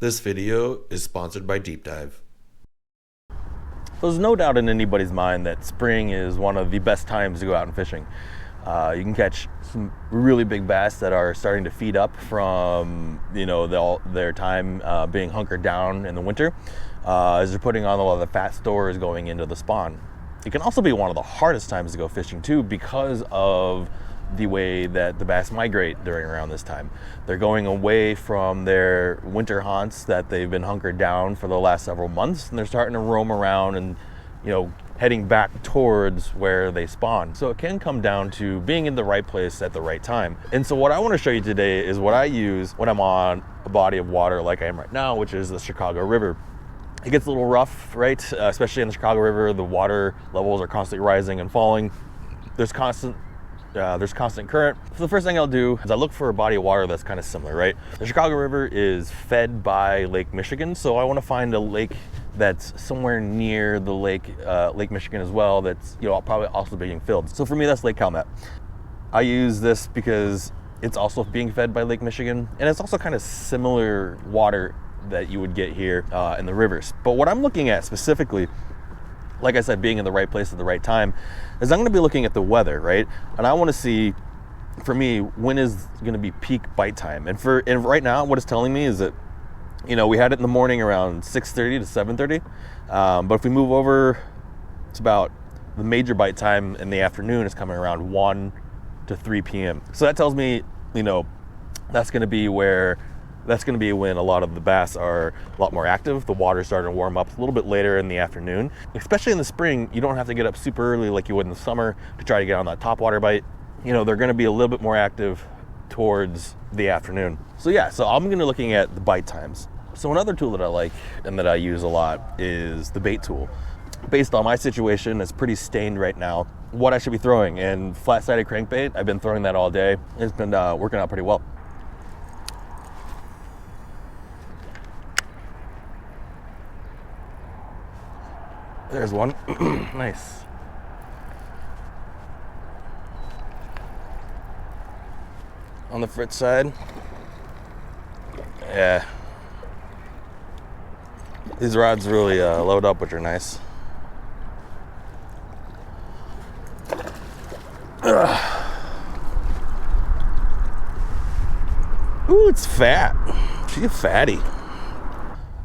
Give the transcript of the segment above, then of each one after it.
This video is sponsored by DeepDive. There's no doubt in anybody's mind that spring is one of the best times to go out and fishing. You can catch some really big bass that are starting to feed up from their time being hunkered down in the winter as they're putting on a lot of the fat stores going into the spawn. It can also be one of the hardest times to go fishing too because of the way that the bass migrate during around this time. They're going away from their winter haunts that they've been hunkered down for the last several months, and they're starting to roam around and heading back towards where they spawn. So it can come down to being in the right place at the right time. And so what I want to show you today is what I use when I'm on a body of water like I am right now, which is the Chicago River. It gets a little rough, right? Especially in the Chicago River, the water levels are constantly rising and falling. There's constant current. So the first thing I'll do is I look for a body of water that's kind of similar, right? The Chicago River is fed by Lake Michigan, so I want to find a lake that's somewhere near the Lake Michigan as well that's probably also being filled. So for me, that's Lake Calumet. I use this because it's also being fed by Lake Michigan, and it's also kind of similar water that you would get here in the rivers. But what I'm looking at specifically, like I said, being in the right place at the right time, is I'm going to be looking at the weather, right? And I want to see, for me, when is going to be peak bite time. And right now, what it's telling me is that, we had it in the morning around 6:30 to 7:30. But if we move over, it's about the major bite time in the afternoon is coming around 1 to 3 p.m. So that tells me, that's going to be when a lot of the bass are a lot more active. The water's starting to warm up a little bit later in the afternoon. Especially in the spring, you don't have to get up super early like you would in the summer to try to get on that top water bite. They're going to be a little bit more active towards the afternoon. So I'm going to be looking at the bite times. So another tool that I like and that I use a lot is the bait tool. Based on my situation, it's pretty stained right now, what I should be throwing. And flat-sided crankbait, I've been throwing that all day. It's been working out pretty well. There's one. Nice. On the Fritz side. Yeah. These rods really load up, which are nice. Ugh. Ooh, it's fat. She's fatty.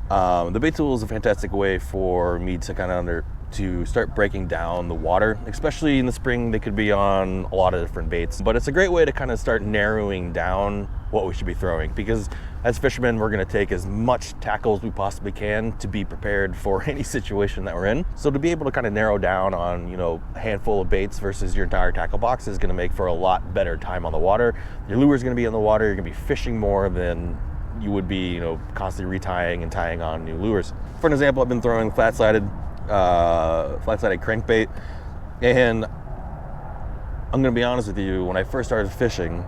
The bait tool is a fantastic way for me to to start breaking down the water, especially in the spring. They could be on a lot of different baits, but it's a great way to kind of start narrowing down what we should be throwing, because as fishermen, we're going to take as much tackle as we possibly can to be prepared for any situation that we're in. So to be able to kind of narrow down on, a handful of baits versus your entire tackle box is going to make for a lot better time on the water. Your lure is going to be in the water. You're going to be fishing more than you would be, constantly retying and tying on new lures. For an example, I've been throwing flat-sided crankbait, and I'm gonna be honest with you, when I first started fishing,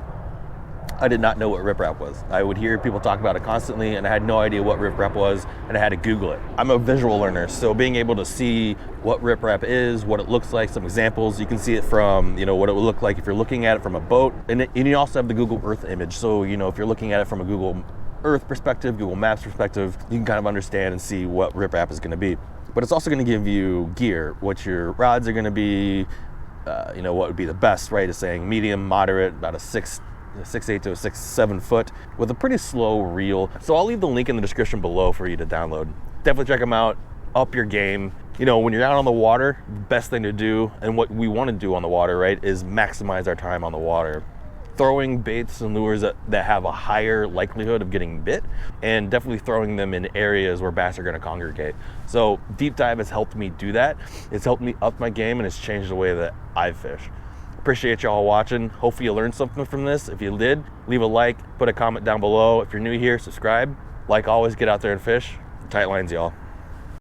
I did not know what riprap was. I would hear people talk about it constantly, and I had no idea what riprap was, and I had to Google it. I'm a visual learner, so being able to see what riprap is, what it looks like, some examples, you can see it from, what it would look like if you're looking at it from a boat, and you also have the Google Earth image. So, if you're looking at it from a Google Earth perspective, Google Maps perspective, you can kind of understand and see what riprap is going to be. But it's also going to give you gear, what your rods are going to be, what would be the best, right? Is saying medium, moderate, about a 6'8" to a 6'7" foot with a pretty slow reel. So I'll leave the link in the description below for you to download. Definitely check them out, up your game. When you're out on the water, best thing to do, and what we want to do on the water, right, is maximize our time on the water. Throwing baits and lures that have a higher likelihood of getting bit, and definitely throwing them in areas where bass are going to congregate. So DeepDive has helped me do that. It's helped me up my game, and it's changed the way that I fish. Appreciate y'all watching. Hopefully you learned something from this. If you did, leave a like, put a comment down below. If you're new here, subscribe. Like always, get out there and fish. Tight lines, y'all.